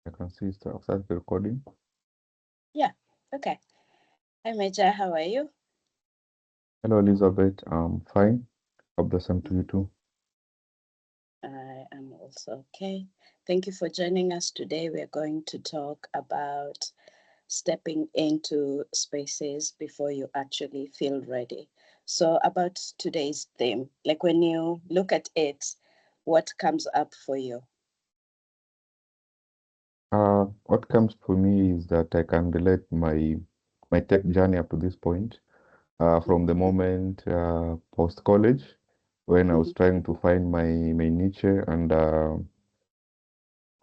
I can see start the recording. Yeah. Okay. Hi, Major. How are you? Hello, Elizabeth. I'm fine. God bless them to you too. I am also okay. Thank you for joining us today. We're going to talk about stepping into spaces before you actually feel ready. So, about today's theme, like when you look at it, what comes up for you? What comes for me is that I can relate my tech journey up to this point. From the moment post college, when I was Mm-hmm, trying to find my niche and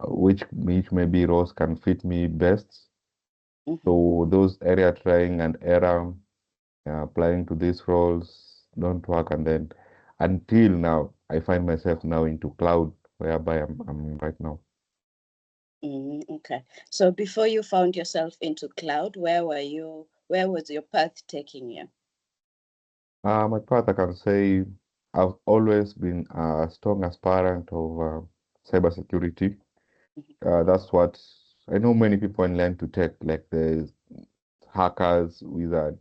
which maybe roles can fit me best. mm-hmm, So those area trying and error, applying to these roles don't work, and then until now, I find myself now into cloud, whereby I'm right now. okay. So, before you found yourself into cloud, where were you? Where was your path taking you? My path, I can say, I've always been a strong aspirant of cybersecurity. That's what I know many people in line to tech, like the hackers, wizard.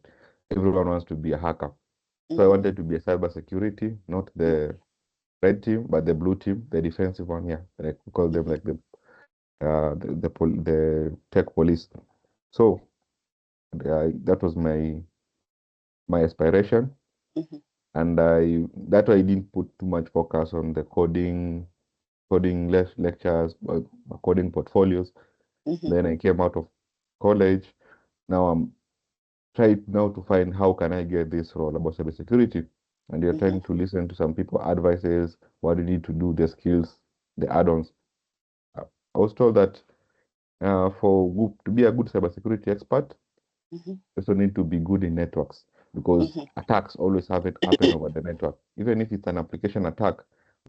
Everyone wants to be a hacker. So I Mm-hmm, wanted to be a cybersecurity, not the red team, but the blue team, the defensive one. Yeah, like we call them mm-hmm, like the tech police. So that was my aspiration, mm-hmm, and that why I didn't put too much focus on the coding lectures, coding portfolios. mm-hmm, Then I came out of college. Now I'm trying now to find how can I get this role about cybersecurity, and you're mm-hmm, trying to listen to some people advices, what you need to do, the skills, the add-ons. Uh, I was told that to be a good cybersecurity expert, mm-hmm, you also need to be good in networks because attacks always have it happen over the network. Even if it's an application attack,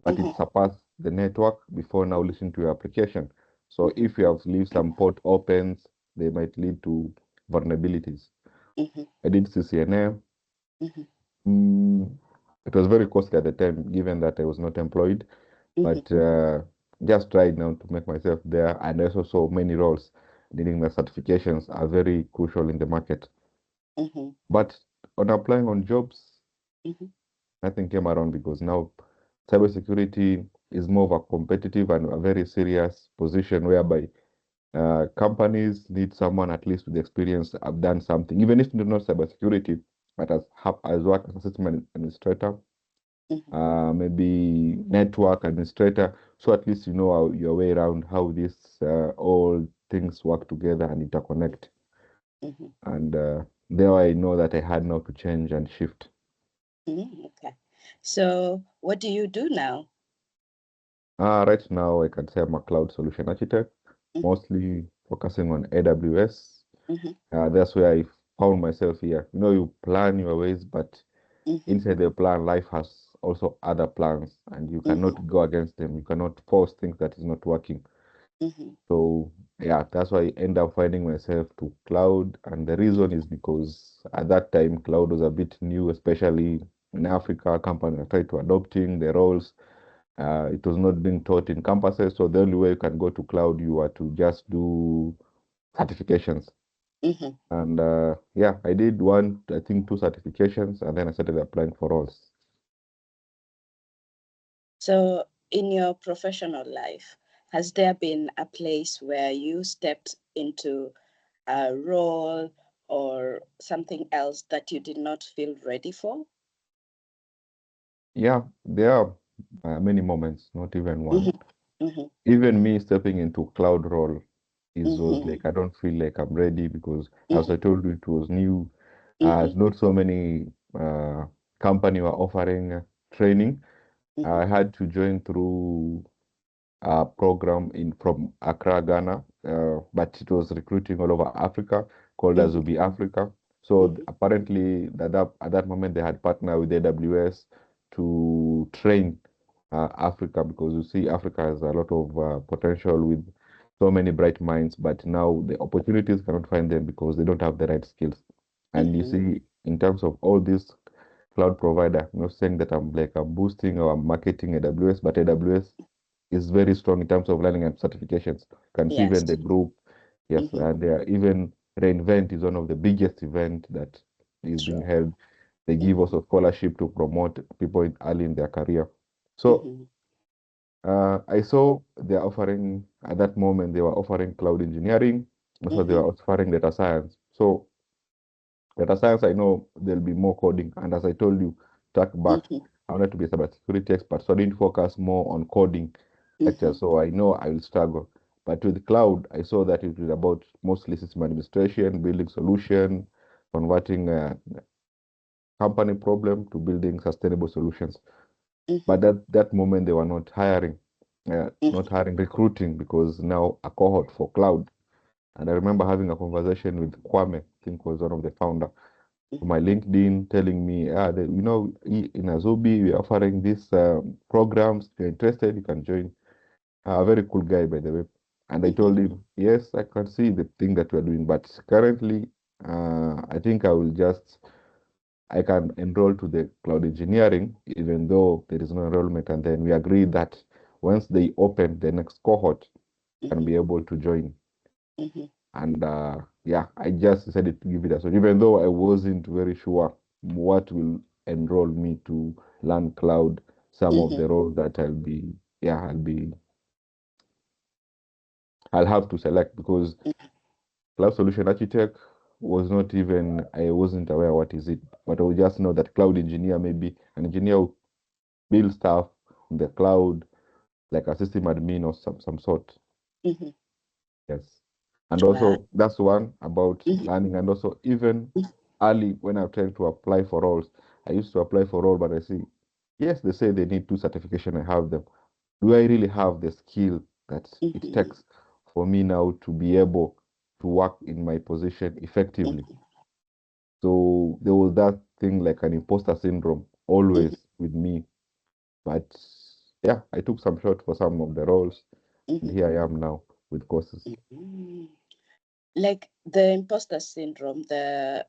but it mm-hmm, surpassed the network before now listening to your application. So mm-hmm, if you have leave some port opens, they might lead to vulnerabilities. mm-hmm, I did CCNA. mm-hmm, Mm, it was very costly at the time, given that I was not employed, mm-hmm, but just tried now to make myself there. And I also saw many roles needing the certifications are very crucial in the market. mm-hmm, But on applying on jobs, mm-hmm, nothing came around because now cybersecurity is more of a competitive and a very serious position whereby companies need someone at least with experience have done something, even if not cybersecurity, but as work as a system administrator, mm-hmm, maybe network administrator. So at least you know how, your way around how these all things work together and interconnect. mm-hmm, And there I know that I had now to change and shift. mm-hmm. Okay. So, what do you do now? Right now, I can say I'm a cloud solution architect, Mm-hmm, mostly focusing on AWS. mm-hmm, That's where I found myself here. You know, you plan your ways, but mm-hmm, inside the plan, life has also other plans, and you mm-hmm, cannot go against them. You cannot force things that is not working. mm-hmm, So, yeah, that's why I end up finding myself to cloud. And the reason is because at that time, cloud was a bit new, especially in Africa. Companies are trying to adopting the roles. It was not being taught in campuses, so the only way you can go to cloud, you are to just do certifications. mm-hmm. And yeah, I did one, I think two certifications, and then I started applying for roles. So, in your professional life, has there been a place where you stepped into a role or something else that you did not feel ready for? Yeah, there are many moments, not even one. Mm-hmm, mm-hmm, Even me stepping into cloud role is was mm-hmm, like I don't feel like I'm ready because, as mm-hmm, I told you, it was new. mm-hmm, Not so many company were offering training. mm-hmm, I had to join through a program in from Accra, Ghana, but it was recruiting all over Africa, called as mm-hmm, Ubi Africa. So mm-hmm, apparently, at that moment, they had partnered with AWS to train Africa because you see, Africa has a lot of potential with so many bright minds, but now the opportunities cannot find them because they don't have the right skills. And you mm-hmm, see, in terms of all these cloud provider, I'm not saying that I'm boosting or I'm marketing AWS, but AWS is very strong in terms of learning and certifications. You can see even the Yes. group, yes, Mm-hmm. and even reInvent is one of the biggest event that is being True. held. They give Mm-hmm. also scholarship to promote people in early in their career. So Mm-hmm. I saw they're offering at that moment they were offering cloud engineering, also they Mm-hmm. were offering data science. So data science, I know there'll be more coding, and as I told you, track back, Mm-hmm. I wanted to be a cybersecurity expert, so I didn't focus more on coding Mm-hmm. lectures. So I know I will struggle. But with cloud, I saw that it was about mostly system administration, building solution, converting a company problem to building sustainable solutions. Mm-hmm. But that moment they were Mm-hmm. not hiring, recruiting because now a cohort for cloud. And I remember having a conversation with Kwame, I think was one of the founder, on my LinkedIn, telling me, in Azubi, we're offering these programs. If you're interested, you can join. A very cool guy, by the way. And I Mm-hmm. told him, yes, I can see the thing that we're doing, but currently, I think I can enroll to the cloud engineering, even though there is no enrollment. And then we agreed that once they open the next cohort, I can Mm-hmm. be able to join. Mm-hmm. And yeah, I just decided to give it a shot, even though I wasn't very sure what will enroll me to learn cloud, some of Mm-hmm. the roles that yeah, I'll have to select because cloud solution architect was not even, I wasn't aware what is it, but I would just know that cloud engineer, maybe an engineer who build stuff on the cloud, like a system admin or some sort. Mm-hmm. Yes. And Wow. also that's one about Mm-hmm. learning. And also even early when I'm trying to apply for roles, I used to apply for role, but I see, yes, they say they need two certification. I have them. Do I really have the skill that it Mm-hmm. takes for me now to be able to work in my position effectively? So there was that thing like an imposter syndrome Mm-hmm. always with me. But yeah, I took some shot for some of the roles, and Mm-hmm. here I am now with courses. Mm-hmm. Like the imposter syndrome, the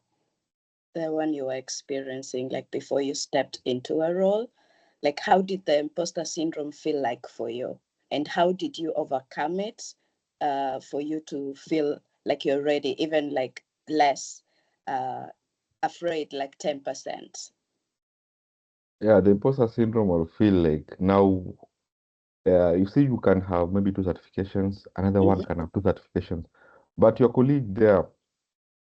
one you were experiencing, like before you stepped into a role, like how did the imposter syndrome feel like for you, and how did you overcome it, for you to feel like you're ready, even like less uh, afraid, like 10%? Yeah, the imposter syndrome will feel like now, you see, you can have maybe two certifications, another one Mm-hmm. can have two certifications, but your colleague there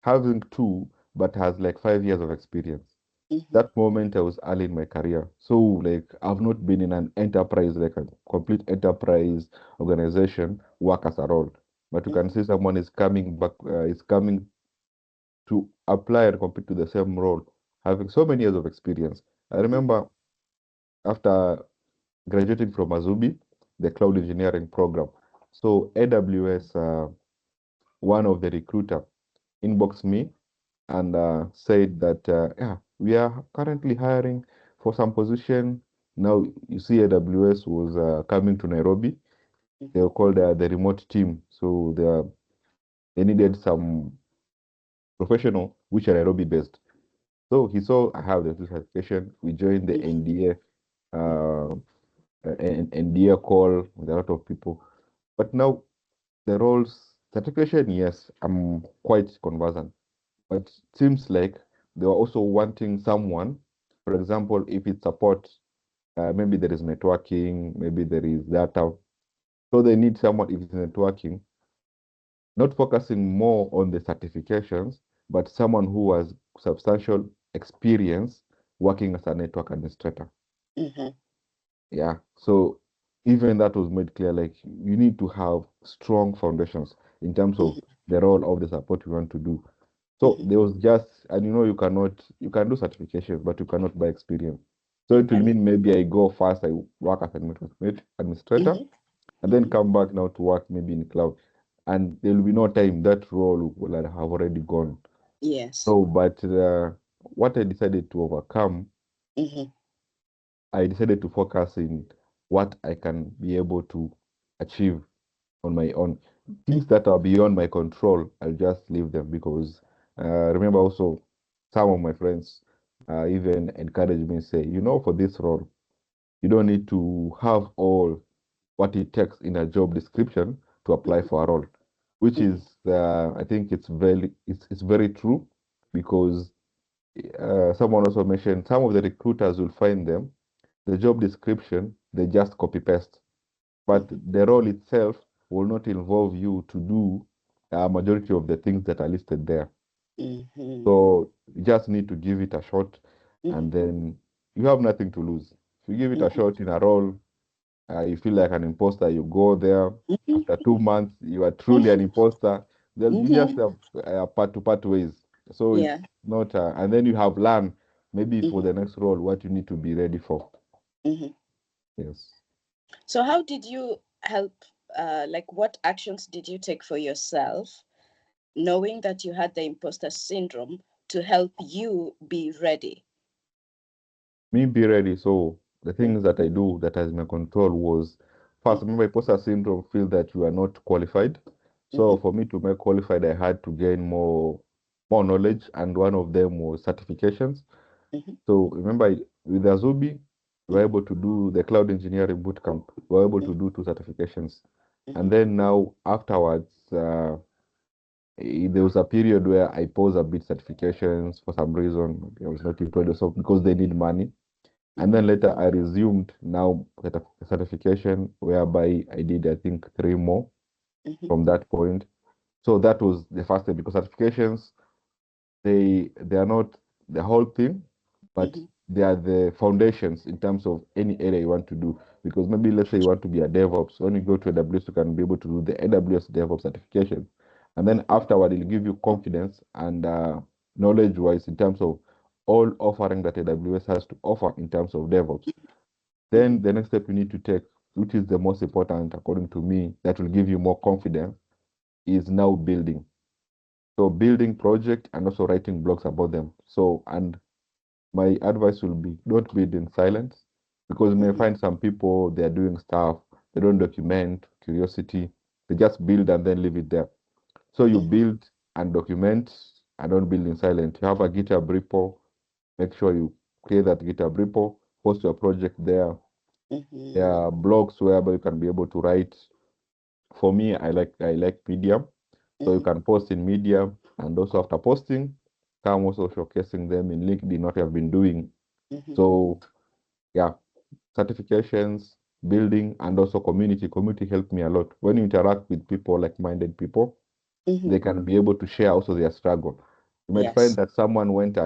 having two, but has like 5 years of experience. Mm-hmm. That moment I was early in my career. So, like, I've not been in an enterprise, like a complete enterprise organization, work as a role. But you can Mm-hmm. see someone is coming to apply and compete to the same role, having so many years of experience. I Mm-hmm. remember after graduating from Azubi, the cloud engineering program. So AWS, one of the recruiter, inboxed me and said that yeah, we are currently hiring for some position. Now you see, AWS was coming to Nairobi. They Mm-hmm. were called the remote team, so they needed some professional which are Nairobi based. So he saw I have the certification. We joined the Mm-hmm. NDA, uh, NDA call with a lot of people. But now the roles certification, yes, I'm quite conversant. But it seems like they were also wanting someone, for example, if it supports, maybe there is networking, maybe there is data. So they need someone if it's networking, not focusing more on the certifications, but someone who has substantial experience working as a network administrator. Mm-hmm. Yeah. So even that was made clear, like you need to have strong foundations in terms of the role of the support you want to do. So Mm-hmm. there was just, and you can do certifications, but you cannot buy experience. So You it will can. mean maybe I go first, I work as an administrator, Mm-hmm. and then Mm-hmm. come back now to work maybe in cloud. And there will be no time that role will have already gone. Yes. So, but what I decided to overcome, Mm-hmm. I decided to focus in what I can be able to achieve on my own. Things Mm-hmm. that are beyond my control, I'll just leave them because remember also some of my friends even encourage me say, for this role, you don't need to have all. what it takes in a job description to apply for a role, which is I think it's very true because someone also mentioned some of the recruiters will find them the job description they just copy paste, but the role itself will not involve you to do a majority of the things that are listed there. So you just need to give it a shot, and then you have nothing to lose. If you give it a shot in a role, you feel like an imposter, you go there. After 2 months, you are truly an imposter. Then you just have part to part ways. So it's Yeah. not, and then you have learned maybe for the next role what you need to be ready for. Yes. So how did you help, like what actions did you take for yourself, knowing that you had the imposter syndrome, to help you be ready? Me be ready. So the things that I do that has my control was first, remember imposter syndrome feel that you are not qualified. So for me to make qualified, I had to gain more knowledge, and one of them was certifications. So remember with Azubi, we were able to do the cloud engineering bootcamp. We were able to do 2 certifications. And then now afterwards, there was a period where I paused a bit certifications for some reason. I was not employed also because they need money. And then later I resumed now certification whereby I did I think 3 more from that point. So that was the first step because certifications they are not the whole thing, but they are the foundations in terms of any area you want to do. Because maybe let's say you want to be a DevOps, when you go to AWS, you can be able to do the AWS DevOps certification, and then afterward it'll give you confidence and knowledge-wise in terms of all offering that AWS has to offer in terms of DevOps. Then the next step you need to take, which is the most important according to me, that will give you more confidence, is now building. So building project and also writing blogs about them. So, and my advice will be don't build in silence because you may find some people they are doing stuff, they don't document curiosity, they just build and then leave it there. So you build and document and don't build in silence. You have a GitHub repo, make sure you create that GitHub repo, post your project there. There are blogs whereby you can be able to write. For me, I like Medium. So you can post in Medium, and also after posting, come also showcasing them in LinkedIn, what you have been doing. So yeah, certifications, building, and also community. Community helped me a lot. When you interact with people, like-minded people, they can be able to share also their struggle. You might find Yes. that someone went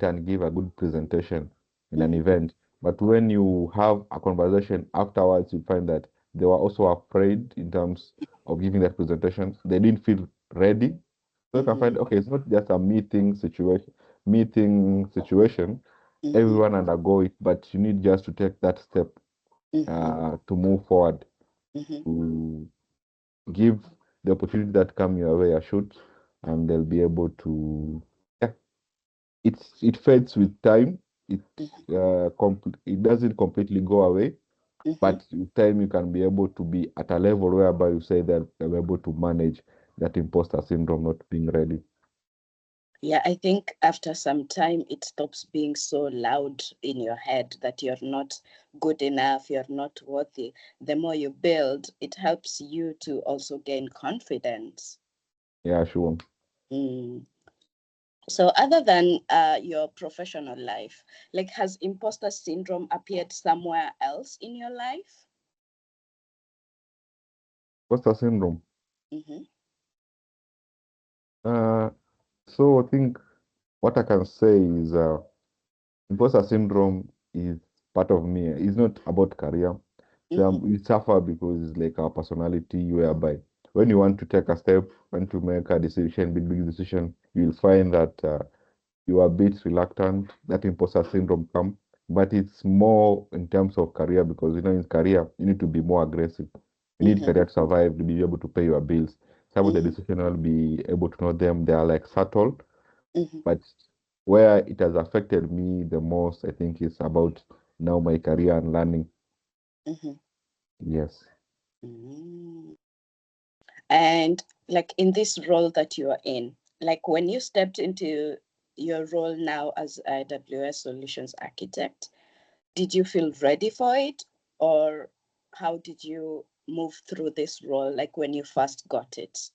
and gave a good presentation in an event, but when you have a conversation afterwards, you find that they were also afraid in terms of giving that presentation. They didn't feel ready. So you can find, okay, it's not just a meeting situation. Everyone undergo it, but you need just to take that step to move forward, to give the opportunity that come your way a shot, and they'll be able to. Yeah, it fades with time. It doesn't completely go away, but with time you can be able to be at a level whereby you say that you're able to manage that imposter syndrome not being ready. Yeah, I think after some time, it stops being so loud in your head that you're not good enough, you're not worthy. The more you build, it helps you to also gain confidence. Yeah, sure. Mm. So, other than your professional life, like has imposter syndrome appeared somewhere else in your life? Imposter syndrome. Mm-hmm. Uh, so I think what I can say is imposter syndrome is part of me. It's not about career. So Mm-hmm. we suffer because it's like our personality, whereby when you want to take a step, want to make a decision, big decision, you'll find that you are a bit reluctant. That imposter syndrome come, but it's more in terms of career because in career you need to be more aggressive. You need Mm-hmm. career to survive to be able to pay your bills. Some of the Mm-hmm. decisions will be able to know them. They are like subtle, Mm-hmm. but where it has affected me the most, I think, is about now my career and learning. Mm-hmm. Yes. Mm. And like in this role that you are in, like when you stepped into your role now as AWS solutions architect, did you feel ready for it, or how did you move through this role, like when you first got it?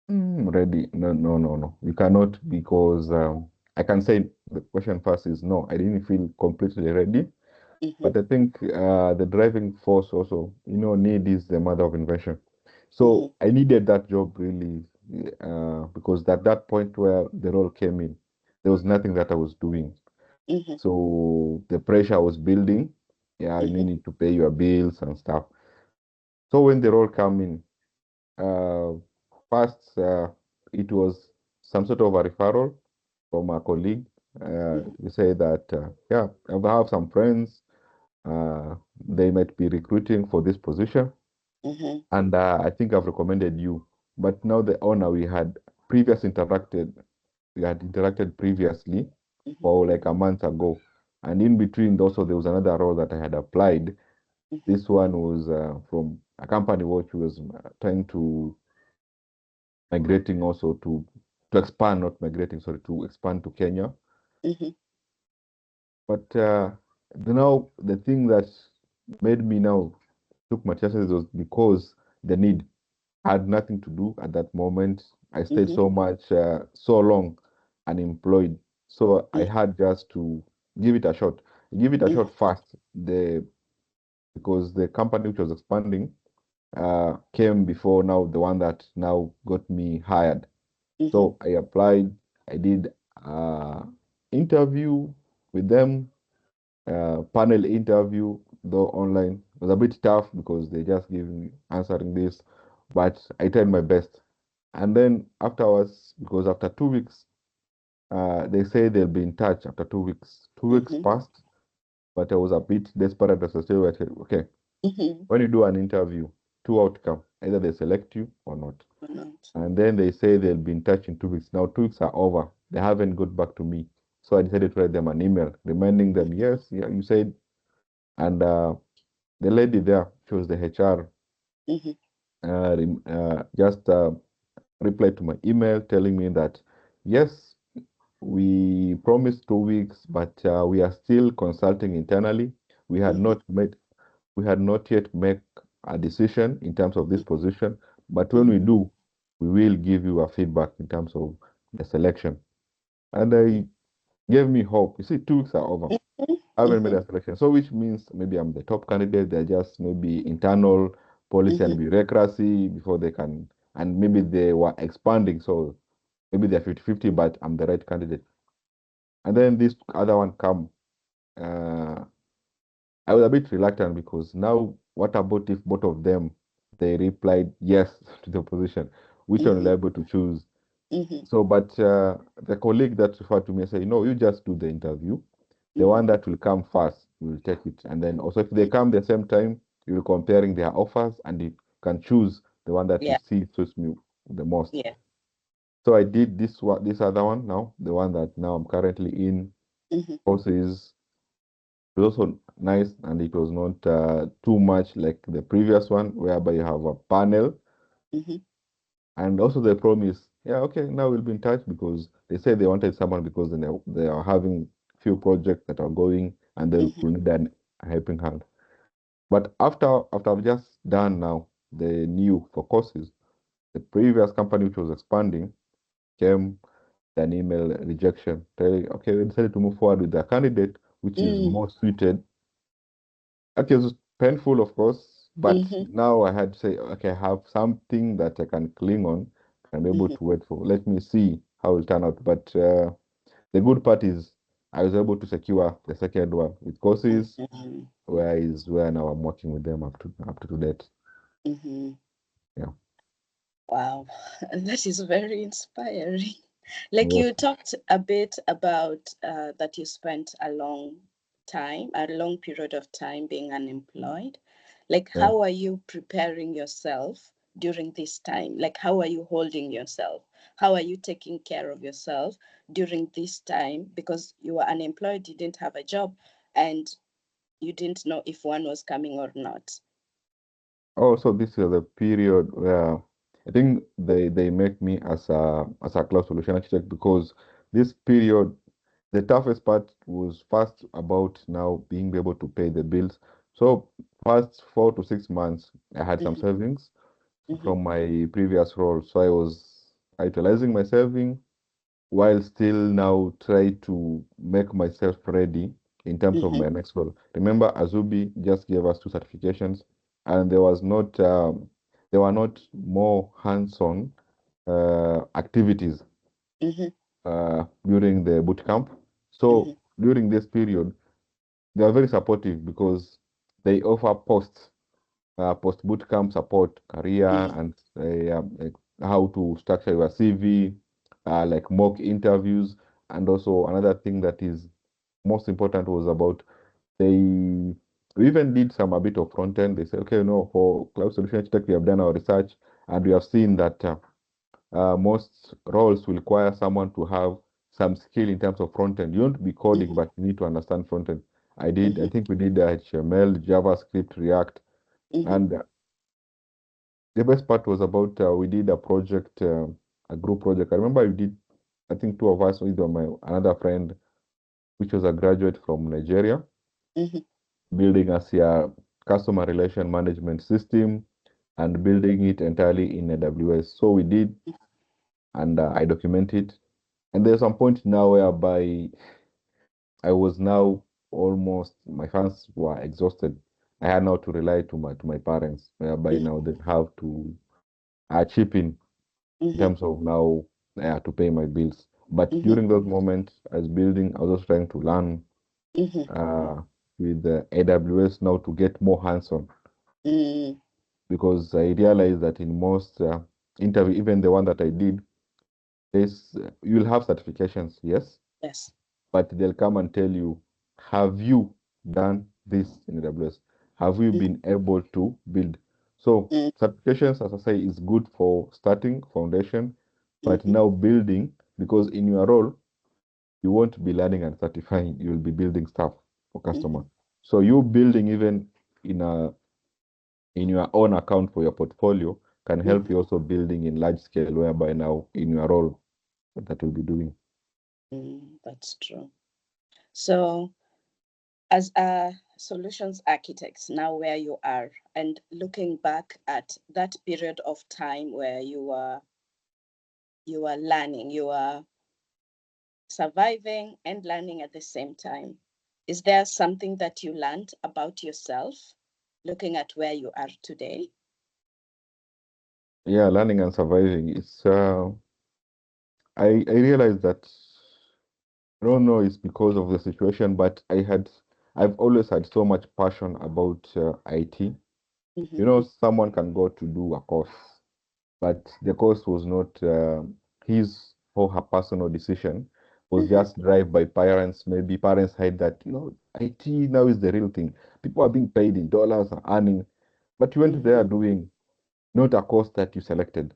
Ready? No, no, no, no. You cannot because I can say the question first is no. I didn't feel completely ready, Mm-hmm, but I think the driving force also, need is the mother of invention. mm-hmm, So I needed that job really because at that point where the role came in, there was nothing that I was doing. mm-hmm, So the pressure was building. Yeah, you mm-hmm, need to pay your bills and stuff. So when the role came in, uh, first it was some sort of a referral from a colleague. We say that, yeah, I have some friends. They might be recruiting for this position, mm-hmm, and I think I've recommended you. But now the owner previous interacted, we had interacted previously mm-hmm, for like a month ago, and in between also there was another role that I had applied. mm-hmm, This one was from a company which was trying to migrating also to expand, not migrating, sorry, to expand to Kenya. mm-hmm, But the thing that made me now took my chances was because the need had nothing to do at that moment. I stayed mm-hmm, so much, so long unemployed. So I had just to give it a shot. Give it a mm-hmm, shot fast. Because the company which was expanding came before now the one that now got me hired. mm-hmm, So I applied. I did interview with them, panel interview, though online. It was a bit tough because they just give me answering this, but I tried my best. And then afterwards, because after 2 weeks, they say they'll be in touch after 2 weeks. 2 weeks mm-hmm, passed, but I was a bit desperate as I said, okay, mm-hmm. when you do an interview, two outcome, either they select you or not. Or not. And then they say they'll be in touch in 2 weeks. Now 2 weeks are over. They haven't got back to me. So I decided to write them an email reminding them, yes, yeah, you said. And the lady there, she was the HR, Mm-hmm, just replied to my email telling me that, yes, we promised 2 weeks, but we are still consulting internally. We had mm-hmm, not made, we had not yet made a decision in terms of this position. But when mm-hmm, we do, we will give you a feedback in terms of the selection. And they gave me hope. You see, 2 weeks are over. mm-hmm, I haven't made mm-hmm, a selection. So which means maybe I'm the top candidate. They're just maybe internal policy mm-hmm, and bureaucracy before they can, and maybe they were expanding. So maybe they're 50-50, but I'm the right candidate. And then this other one come. Uh, I was a bit reluctant because now what about if both of them they replied yes to the position? Which one will mm-hmm, I able to choose? mm-hmm, So, but the colleague that referred to me said, you just do the interview. The mm-hmm, one that will come first, you will take it. And then also if they come the same time, you'll comparing their offers and you can choose the one that you yeah, see suits me the most. yeah, So I did this other one now, the one that now I'm currently in. mm-hmm, Also is it was also nice and it was not too much like the previous one, whereby you have a panel. mm-hmm, And also they promise, yeah, okay, now we'll be in touch because they say they wanted someone because they are having few projects that are going and they mm-hmm, will need a helping hand. But after I've just done now the new for courses, the previous company which was expanding came an email rejection telling, okay, we decided to move forward with the candidate which is mm, more suited. Okay, it was painful, of course, but mm-hmm, now I had to say, okay, I have something that I can cling on and be able mm-hmm, to wait for. Let me see how it turn out. But the good part is I was able to secure the second one with courses, mm-hmm, where now I'm working with them up to date. mm-hmm. Yeah. Wow, that is very inspiring. Like Yes. you talked a bit about that you spent a long period of time being unemployed. Like, Yeah. how are you preparing yourself during this time? Like, how are you holding yourself? How are you taking care of yourself during this time? Because you were unemployed, you didn't have a job, and you didn't know if one was coming or not. Also, this is the period where I think they make me as a cloud solution architect because this period, the toughest part was first about now being able to pay the bills. So first 4 to 6 months, I had some Mhm. savings Mhm. from my previous role. So I was utilizing my saving while still now try to make myself ready in terms of Mhm. my next role. Remember, Azubi just gave us 2 certifications, and there were not more hands-on activities Mhm. during the boot camp. Mhm. So during this period, they are very supportive because they offer post boot camp support, career, Mhm. and like how to structure your CV, like mock interviews, and also another thing that is most important was about they we even did some a bit of front end. They say, okay, no, for cloud solution architect, we have done our research and we have seen that most roles will require someone to have some skill in terms of front end. You won't be coding, Mhm. but you need to understand front end. I Mhm. think we did HTML, JavaScript, React, Mhm. and the best part was about we did a project, a group project. I remember we did, I think two of us with my another friend, which was a graduate from Nigeria, Mhm. building a customer relation management system and building it entirely in AWS. So we did, and I documented. And there's some point now whereby I was now almost my funds were exhausted. I had now to rely to my parents, whereby Mhm. now they have to chip in Mhm. terms of now to pay my bills. But Mhm. during those moments, as building, I was just trying to learn Mhm. uh, with the AWS now to get more hands-on Mm. because I realized that in most interview, even the one that I did, you'll have certifications, yes, Yes. but they'll come and tell you, have you done this in AWS? Have you Mhm. been able to build? So Mm. certifications, as I say, is good for starting foundation, but Mhm. now building, because in your role, you won't be learning and certifying, you'll be building stuff for customer. Mhm. So you building even in a in your own account for your portfolio can help Mhm. you also building in large scale, whereby now in your role that you'll be doing. Mm. That's true. So, as a solutions architects, now where you are, and looking back at that period of time where you are learning, you are surviving and learning at the same time, is there something that you learned about yourself looking at where you are today? Yeah, learning and surviving. I realized that I don't know it's because of the situation, but I've always had so much passion about IT. You Mm-hmm. know, someone can go to do a course, but the course was not his or her personal decision. Was Mm-hmm. just drive by parents. Maybe parents had that, IT now is the real thing. People are being paid in dollars and earning, but you went Mm-hmm. there doing not a course that you selected.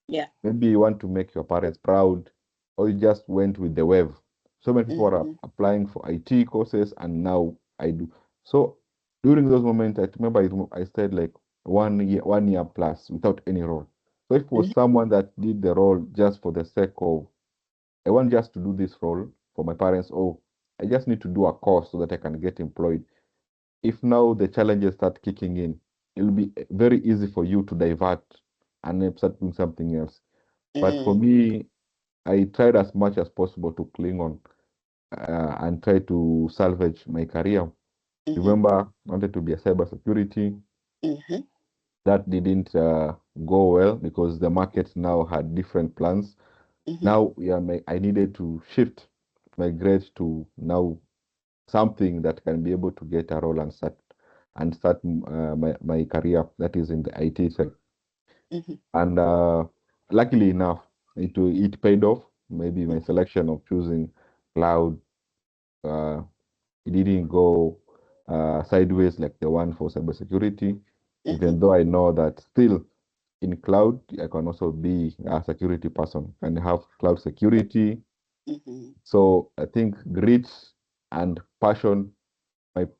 Yeah. Maybe you want to make your parents proud, or you just went with the wave. So many people are Mm-hmm. applying for IT courses, and now I do. So during those moments, I remember I stayed like 1 year plus without any role. So if it was Mm-hmm. someone that did the role just for the sake of, I want just to do this role for my parents, oh, I just need to do a course so that I can get employed. If now the challenges start kicking in, it'll be very easy for you to divert and then start doing something else. But for Mm-hmm. me, I tried as much as possible to cling on and try to salvage my career. Mm-hmm. Remember, I wanted to be a cybersecurity. Mm-hmm. That didn't go well because the market now had different plans. Mm-hmm. Now, yeah, I needed to shift, migrate to now something that can be able to get a role and start my career that is in the IT sector. Mm-hmm. And luckily enough, it paid off. Maybe my selection of choosing cloud, uh, it didn't go sideways like the one for cybersecurity, Mm-hmm. even though I know that still in cloud, I can also be a security person and have cloud security. Mm-hmm. So I think grit and passion,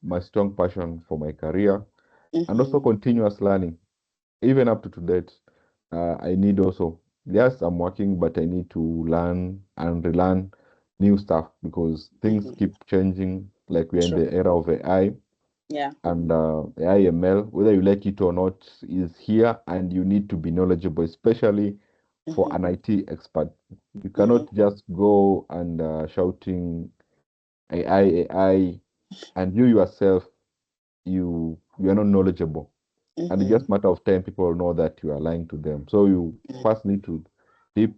my strong passion for my career, and also Mm-hmm. continuous learning, even up to date. I need also, yes, I'm working, but I need to learn and relearn new stuff because things Mm-hmm. keep changing. Like we're in True. the era of AI. Yeah. And IML, whether you like it or not, is here, and you need to be knowledgeable, especially for Mm-hmm. an IT expert. You Mm-hmm. cannot just go and shouting AI, and you yourself, you are not knowledgeable. And it's Mm-hmm. just matter of time people know that you are lying to them. So you first need to dip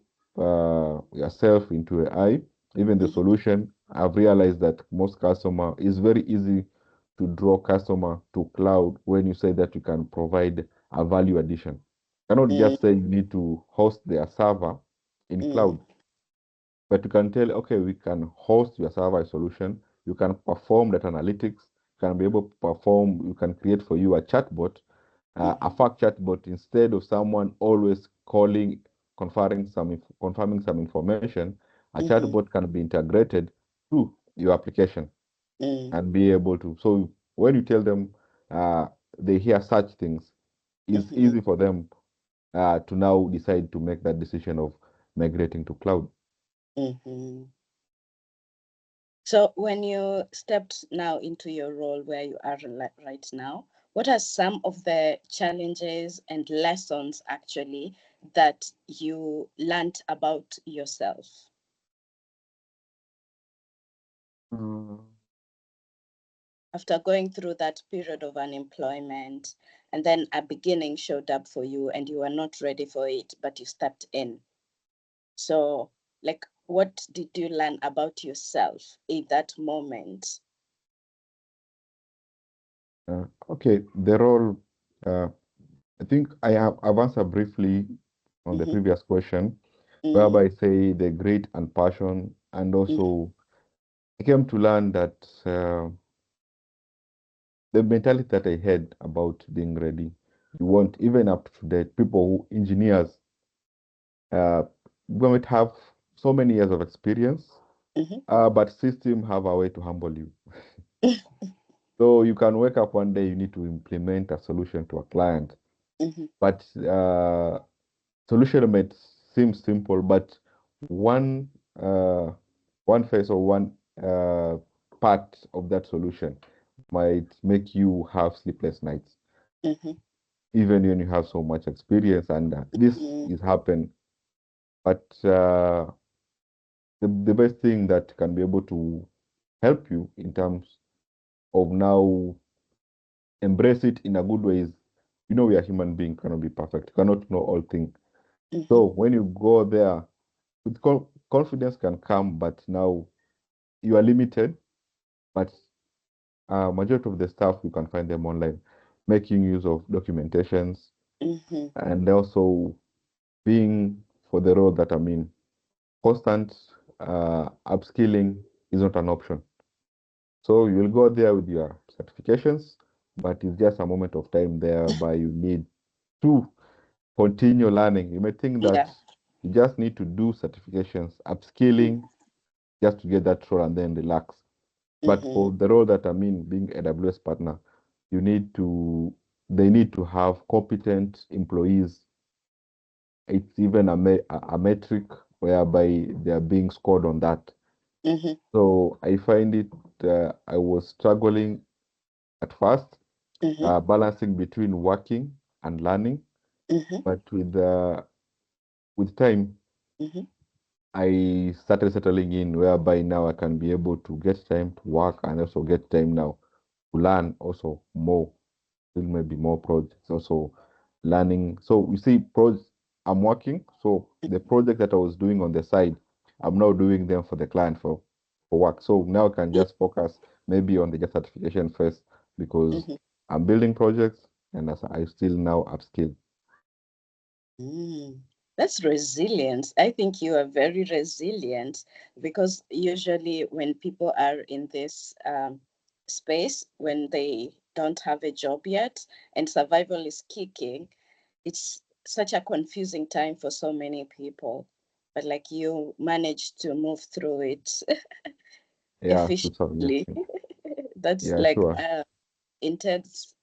yourself into AI. Even the Mm-hmm. solution, I've realized that most customer is very easy to draw customer to cloud when you say that you can provide a value addition. You cannot just say you need to host their server in Mm-hmm. cloud, but you can tell, okay, we can host your server solution. You can perform data analytics. You can be able to perform. You can create for you a chatbot, a Mm-hmm. fact chatbot, instead of someone always calling, confirming some information. A Mm-hmm. chatbot can be integrated to your application Mm-hmm. and be able to. So when you tell them, uh, they hear such things, it's Mm-hmm. easy for them to now decide to make that decision of migrating to cloud. Mm-hmm. So, when you stepped now into your role where you are right now, what are some of the challenges and lessons actually that you learned about yourself Mm. after going through that period of unemployment, and then a beginning showed up for you and you were not ready for it, but you stepped in? So, like, what did you learn about yourself in that moment? Okay, the role, uh, I think I've answered briefly on the Mm-hmm. previous question, Mm-hmm. whereby I say the grit and passion, and also I came to learn that the mentality that I had about being ready, you want, even up to date, people who, engineers, uh, we might have so many years of experience, Mm-hmm. but system have a way to humble you. So you can wake up one day, you need to implement a solution to a client, Mm-hmm. but solution might seem simple, but one uh, one phase or one uh, part of that solution might make you have sleepless nights, Mm-hmm. even when you have so much experience. And this Mm-hmm. is happen, but the best thing that can be able to help you in terms of now embrace it in a good way is, we are human being, cannot be perfect, cannot know all things. Mm-hmm. So when you go there, with confidence can come, but now you are limited. But majority of the stuff you can find them online, making use of documentations, Mm-hmm. and also being, for the role that I'm in, constant upskilling is not an option. So you'll go there with your certifications, but it's just a moment of time there, but you need to continue learning. You may think that Yeah. you just need to do certifications, Mm-hmm. upskilling, just to get that role and then relax. But Mm-hmm. for the role that I'm in, being AWS partner, you need to, they need to have competent employees. It's even a metric whereby they are being scored on that. Mm-hmm. So I find it, I was struggling at first, Mm-hmm. balancing between working and learning. Mm-hmm. But with time, Mm-hmm. I started settling in, whereby now I can be able to get time to work and also get time now to learn also more, still maybe more projects, also learning. So you see, I'm working. So the project that I was doing on the side, I'm now doing them for the client for work. So now I can just focus maybe on the just certification first, because Mm-hmm. I'm building projects and as I still now upskill. Mm. That's resilience. I think you are very resilient because usually when people are in this space, when they don't have a job yet and survival is kicking, it's such a confusing time for so many people. But like you managed to move through it Yeah, to some efficiently. extent. That's Yeah, like sure. intense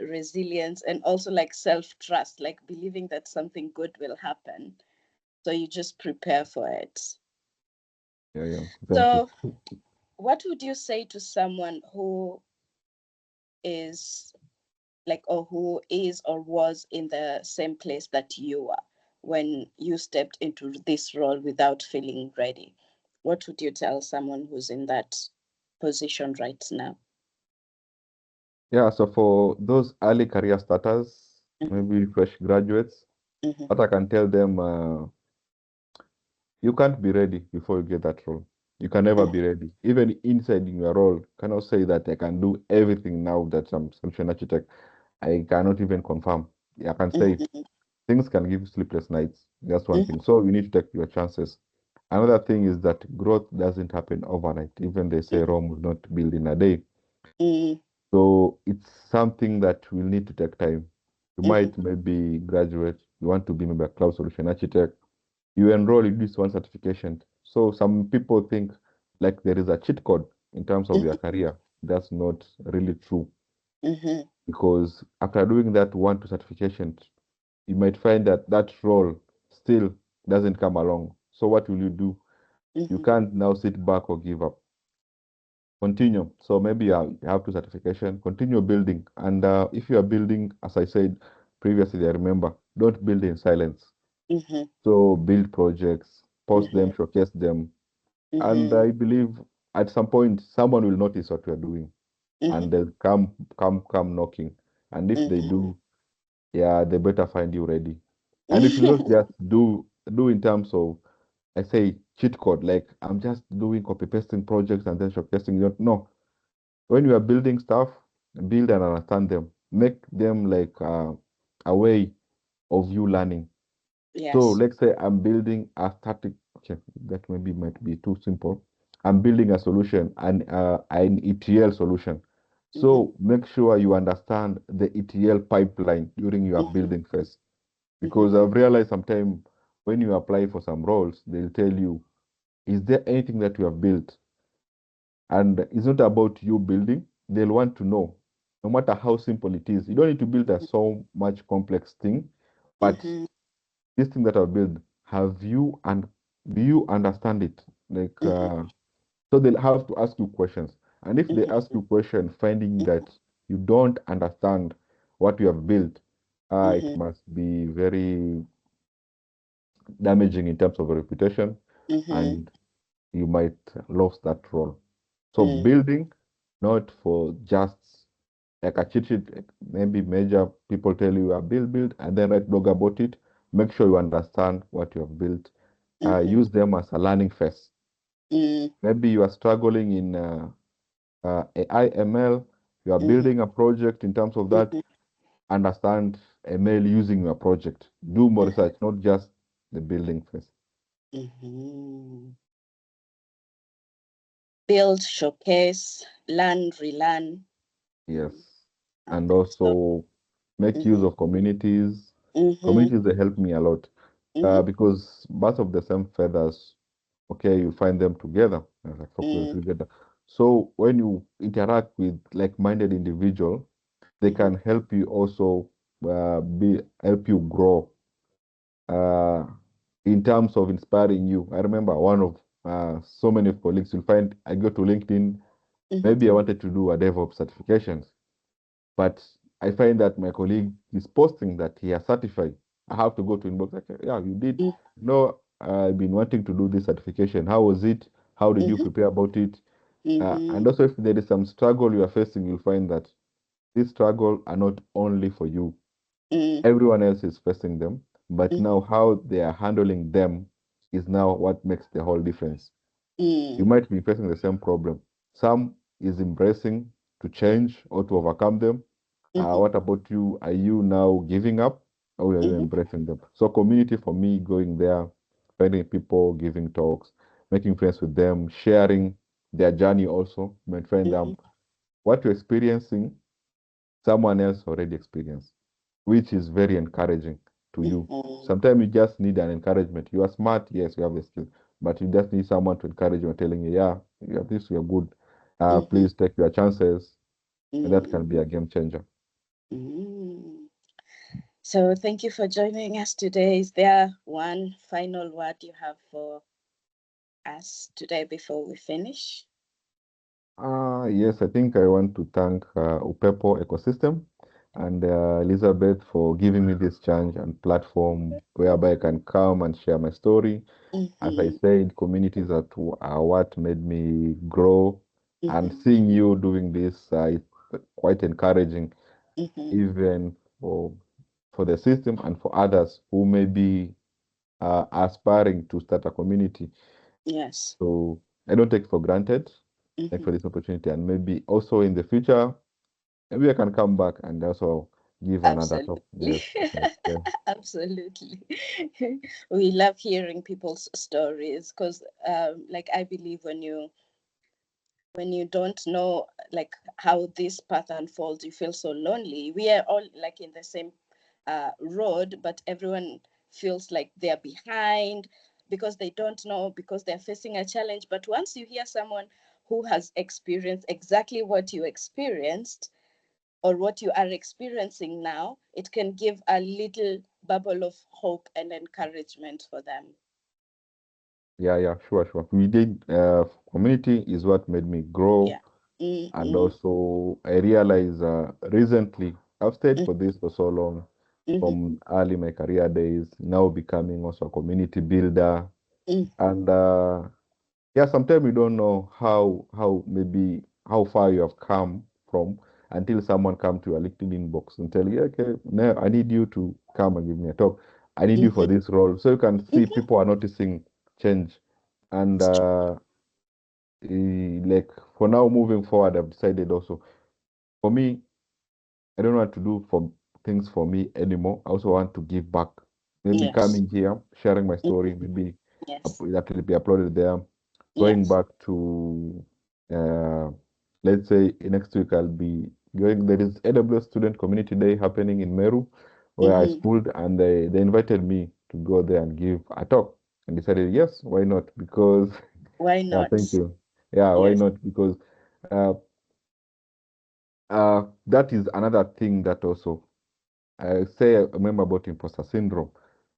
resilience and also like self trust, like believing that something good will happen. So you just prepare for it. Yeah, yeah. Thank you. So, what would you say to someone who is like, or who is or was in the same place that you are when you stepped into this role without feeling ready, what would you tell someone who's in that position right now? Yeah, so for those early career starters, Mm-hmm, maybe fresh graduates, mm-hmm, what I can tell them, you can't be ready before you get that role. You can never be ready. Even inside in your role, cannot say that I can do everything now that I'm solution architect. I cannot even confirm. I can say mm-hmm, things can give you sleepless nights. That's one mm-hmm, thing. So you need to take your chances. Another thing is that growth doesn't happen overnight. Even they say Rome was not built in a day. mm-hmm, So it's something that will need to take time. You mm-hmm, might maybe graduate, you want to be maybe a cloud solution architect, you enroll in this one certification. So some people think like there is a cheat code in terms of your career. That's not really true mm-hmm, because after doing that one two certification, you might find that that role still doesn't come along. So what will you do? You mm-hmm, can't now sit back or give up. Continue. So maybe you have to certification. Continue building. And if you are building, as I said previously, I remember, don't build in silence. mm-hmm, So build projects, post mm-hmm, them, showcase them. And mm-hmm, I believe at some point someone will notice what you are doing mm-hmm, and they'll come knocking. And if they mm-hmm. do, yeah, they better find you ready. And it will not just do in terms of I say cheat code, like I'm just doing copy pasting projects and then showcasing. You no, when you are building stuff, build and understand them. Make them like a way of you learning. So Yes. let's say I'm building a static. Okay, that maybe might be too simple. I'm building a solution and an ETL solution. Mm-hmm, So make sure you understand the ETL pipeline during your mm-hmm, building phase. mm-hmm, Because I've realized sometimes when you apply for some roles, they'll tell you, is there anything that you have built? And it's not about you building. They'll want to know, no matter how simple it is. You don't need to build a so much complex thing, but mm-hmm, this thing that I build, have you and do you understand it? Like, so they'll have to ask you questions. And if they ask mm-hmm, you question, finding that you don't understand what you have built, it mm-hmm, must be very damaging in terms of a reputation, mm-hmm, and you might lose that role. So mm-hmm, building, not for just like a cheat sheet, like maybe major people tell you build, and then write blog about it. Make sure you understand what you have built. mm-hmm, Use them as a learning phase. Maybe you are struggling in AI, ML, you are mm-hmm, building a project in terms of that. mm-hmm, Understand ML using your project. Do more research, not just the building phase. mm-hmm. Build, showcase, learn, relearn. Yes. And Okay. So, also make use mm-hmm, of communities. mm-hmm, Communities, they help me a lot mm-hmm, because birds of the same feathers, okay, you find them together, like flock mm-hmm, together. So when you interact with like-minded individual, they mm-hmm, can help you also help you grow uh, in terms of inspiring you. I remember one of so many colleagues you'll find I go to LinkedIn, mm-hmm, maybe I wanted to do a DevOps certification. But I find that my colleague is posting that he has certified. I have to go to inbox. Like, yeah, you did. No, I've been wanting to do this certification. How was it? How did you mm-hmm, prepare about it? mm-hmm, And also, if there is some struggle you are facing, you'll find that these struggle are not only for you. mm-hmm, Everyone else is facing them. But mm-hmm, now, how they are handling them is now what makes the whole difference. You mm-hmm, might be facing the same problem. Some is embracing to change or to overcome them. mm-hmm, What about you? Are you now giving up or are you mm-hmm, embracing them? So community for me, going there, finding people, giving talks, making friends with them, sharing their journey also. You might find mm-hmm, what you're experiencing, someone else already experienced, which is very encouraging to you. mm-hmm, Sometimes you just need an encouragement. You are smart, yes, you have the skill, but you just need someone to encourage you and telling you, yeah, you have this, you're good. mm-hmm, Please take your chances. And that mm-hmm, can be a game changer. mm-hmm. So, thank you for joining us today. Is there one final word you have for us today before we finish? Yes, I think I want to thank Upepo ecosystem and Elizabeth for giving me this chance and platform whereby I can come and share my story. As I Mm-hmm. said, communities are what made me grow, and Mm-hmm. seeing you doing this is quite encouraging, Mm-hmm. even for the system and for others who may be aspiring to start a community. Yes. So I don't take for granted. Thanks Mm-hmm. for this opportunity, and maybe also in the future, maybe I can come back and also give another talk. Absolutely. Yes, yes, yes. Absolutely. We love hearing people's stories because, like, I believe when you don't know like how this path unfolds, you feel so lonely. We are all like in the same road, but everyone feels like they're behind because they don't know, because they're facing a challenge. But once you hear someone who has experienced exactly what you experienced or what you are experiencing now, it can give a little bubble of hope and encouragement for them. Yeah, yeah, sure, sure. We did, community is what made me grow. Yeah. And Mm-hmm. also, I realized recently, I've stayed for this for so long, Mm-hmm. from early my career days, now becoming also a community builder. Mm-hmm. And yeah, sometimes you don't know how maybe how far you have come from until someone come to your LinkedIn box and tell you, okay, now I need you to come and give me a talk. I need you Mm-hmm. for this role. So you can see Mm-hmm. people are noticing change. And It's true. like for now, moving forward, I've decided also for me, I don't want to do for things for me anymore. I also want to give back. Maybe Yes. coming here, sharing my Mhm. story, maybe Yes. that will be uploaded there. Going Yes. back to, uh, let's say next week, I'll be going. There is AWS Student Community Day happening in Meru, where I Mm-hmm. schooled, and they invited me to go there and give a talk. And decided, yes, why not? Because, Why yeah, thank not? you. Yeah, why Yes. not? Because uh, that is another thing that also I say I remember about imposter syndrome.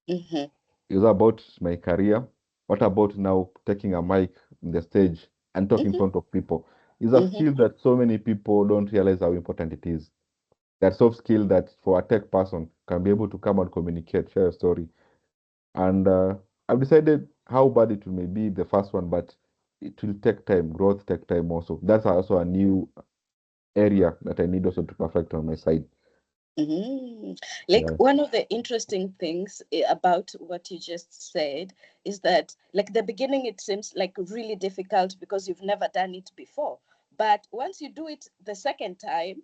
Mm-hmm. It's about my career. What about now taking a mic in the stage and talk in Mm-hmm. front of people? It's a Mm-hmm. skill that so many people don't realize how important it is. That soft skill that for a tech person can be able to come and communicate, share a story. And I've decided how bad it may be the first one, but it will take time. Growth take time also. That's also a new area that I need also to perfect on my side. Mm-hmm. Like Yeah, one of the interesting things about what you just said is that, like, the beginning, it seems like really difficult because you've never done it before. But once you do it the second time,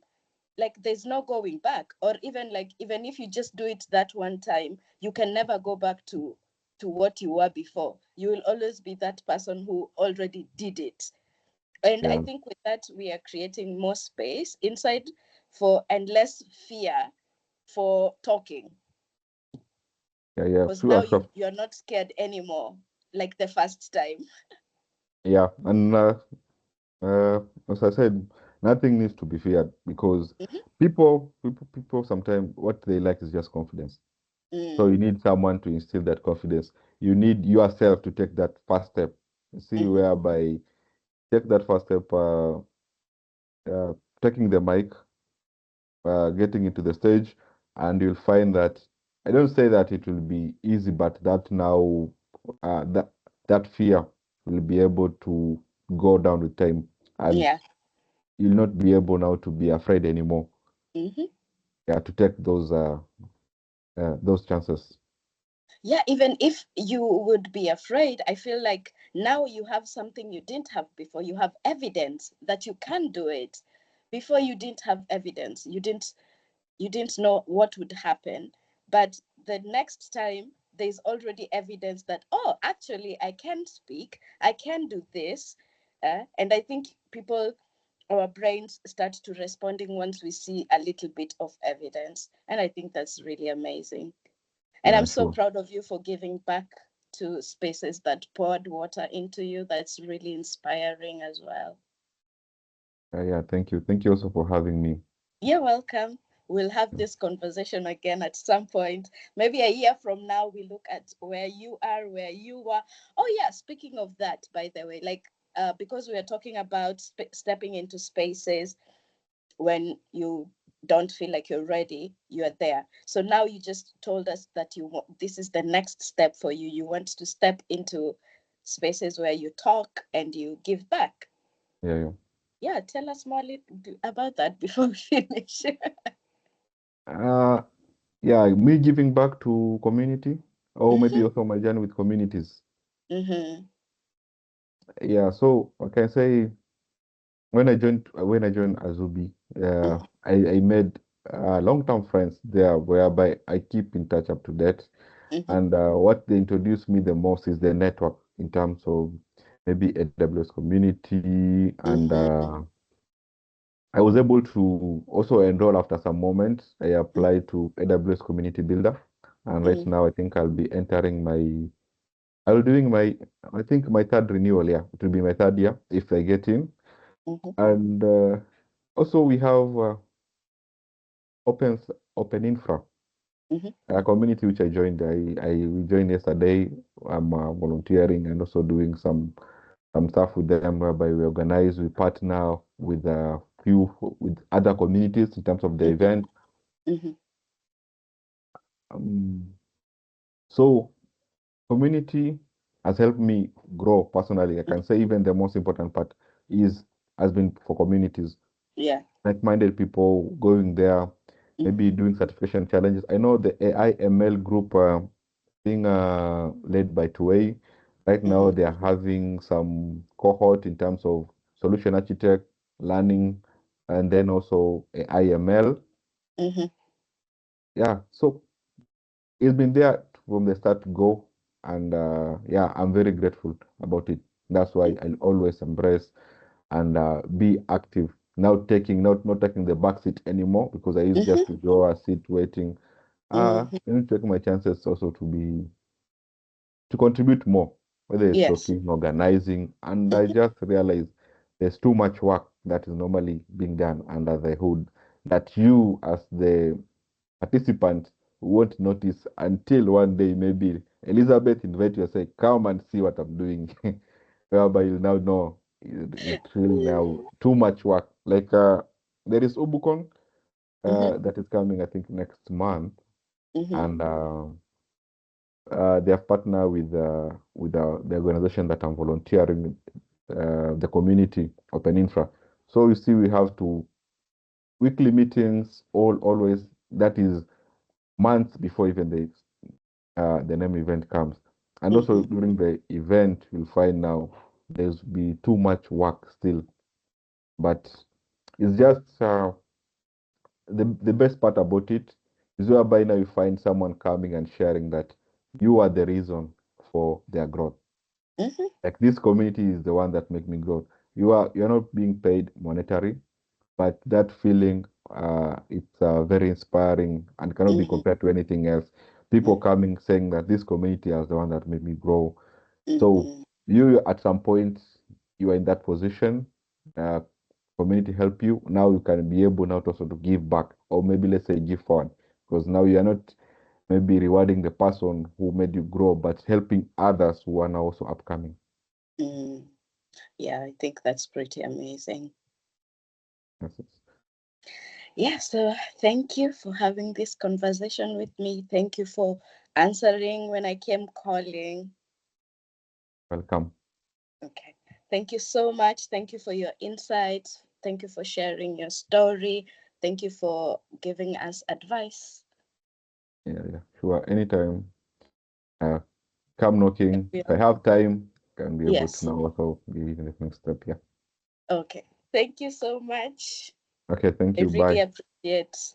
like there's no going back. Or even like even if you just do it that one time, you can never go back to what you were before. You will always be that person who already did it. And I yeah, think with that we are creating more space inside for and less fear for talking, yeah, yeah. because now Sure, you sure. you're not scared anymore like the first time. Yeah, and Uh, as I said, nothing needs to be feared because Mm-hmm. people sometimes what they like is just confidence. So Mm, you need someone to instill that confidence. You need yourself to take that first step. See, mm-hmm. whereby take that first step, uh, taking the mic, getting into the stage, and you'll find that I don't say that it will be easy, but that now that fear will be able to go down with time, and Yeah. you'll not be able now to be afraid anymore. Mm-hmm. Yeah, to take those chances. Yeah, even if you would be afraid, I feel like now you have something you didn't have before. You have evidence that you can do it. Before you didn't have evidence. You didn't know what would happen. But the next time there's already evidence that, oh, actually I can speak, I can do this. And I think people, our brains start to responding once we see a little bit of evidence. And I think that's really amazing. And Yeah, I'm so sure. proud of you for giving back to spaces that poured water into you. That's really inspiring as well. Yeah, yeah. Thank you. Thank you also for having me. You're welcome. We'll have this conversation again at some point. Maybe a year from now, we look at where you are, where you are. Oh, yeah. Speaking of that, by the way, like because we are talking about stepping into spaces when you don't feel like you're ready, you are there. So now you just told us that this is the next step for you. You want to step into spaces where you talk and you give back. Yeah, yeah. Yeah, tell us more about that before we finish. Uh, yeah, me giving back to community, or maybe Mm-hmm. also my journey with communities. Mm-hmm. Yeah, so I can say when I joined Azubi, I made long-term friends there, whereby I keep in touch up to date. Mm-hmm. And what they introduced me the most is the network in terms of maybe AWS community, and Mm-hmm. I was able to also enroll after some moments. I applied to AWS Community Builder, and right Mm-hmm. now I think I'll doing my, I think my third renewal. Yeah, it will be my third year if I get in. Mm-hmm. And also we have open open infra, Mm-hmm. a community which I joined. We joined yesterday. I'm volunteering and also doing some stuff with them, whereby we organize, we partner with a few with other communities in terms of the Mm-hmm. event. Mm-hmm. Um, so community has helped me grow personally. I can say even the most important part is has been for communities, Yeah. like-minded people going there, Mm-hmm. maybe doing certification challenges. I know the AI ML group being led by Tuwei. Right now, Mm-hmm. they are having some cohort in terms of solution architect, learning, and then also AI ML. Mm-hmm. Yeah, so it's been there from the start to go, and yeah, I'm very grateful about it. That's why I'll always embrace and be active. Now taking not taking the back seat anymore, because I used just Mm-hmm. to go a seat waiting. Mm-hmm. I need to take my chances also to contribute more, whether it's Yes. talking, organizing, and I Mm-hmm. just realized there's too much work that is normally being done under the hood that you as the participant won't notice until one day maybe Elizabeth invite you and say, come and see what I'm doing. Whereby you now know it's really now too much work. Like there is Ubukon Mm-hmm. that is coming, I think, next month, Mm-hmm. and they have partnered with the organization that I'm volunteering, the community Open Infra. So you see, we have to weekly meetings, always. That is months before even the name event comes. And also Mm-hmm. during the event, you'll find now there's be too much work still. But it's just the best part about it is whereby now you find someone coming and sharing that you are the reason for their growth. Mm-hmm. Like this community is the one that make me grow. You're not being paid monetary, but that feeling it's very inspiring and cannot be Mm-hmm. compared to anything else. People coming saying that this community is the one that made me grow. So Mm-hmm. you at some point you are in that position. Uh, Community help you. Now you can be able now to also to give back, or maybe let's say give forward, because now you are not maybe rewarding the person who made you grow, but helping others who are now also upcoming. Mm. Yeah, I think that's pretty amazing. Yes, yes. Yeah, so thank you for having this conversation with me. Thank you for answering when I came calling. Welcome. Okay. Thank you so much. Thank you for your insights. Thank you for sharing your story. Thank you for giving us advice. Yeah, yeah, sure. Anytime. Uh, Come knocking. If I Yeah. have time, can be able to Yes. now also give you the next step. Yeah. Okay. Thank you so much. Okay. Thank I you. really Bye. appreciate.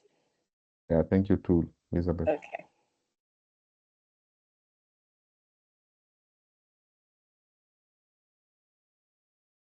Yeah. Thank you too, Elizabeth. Okay.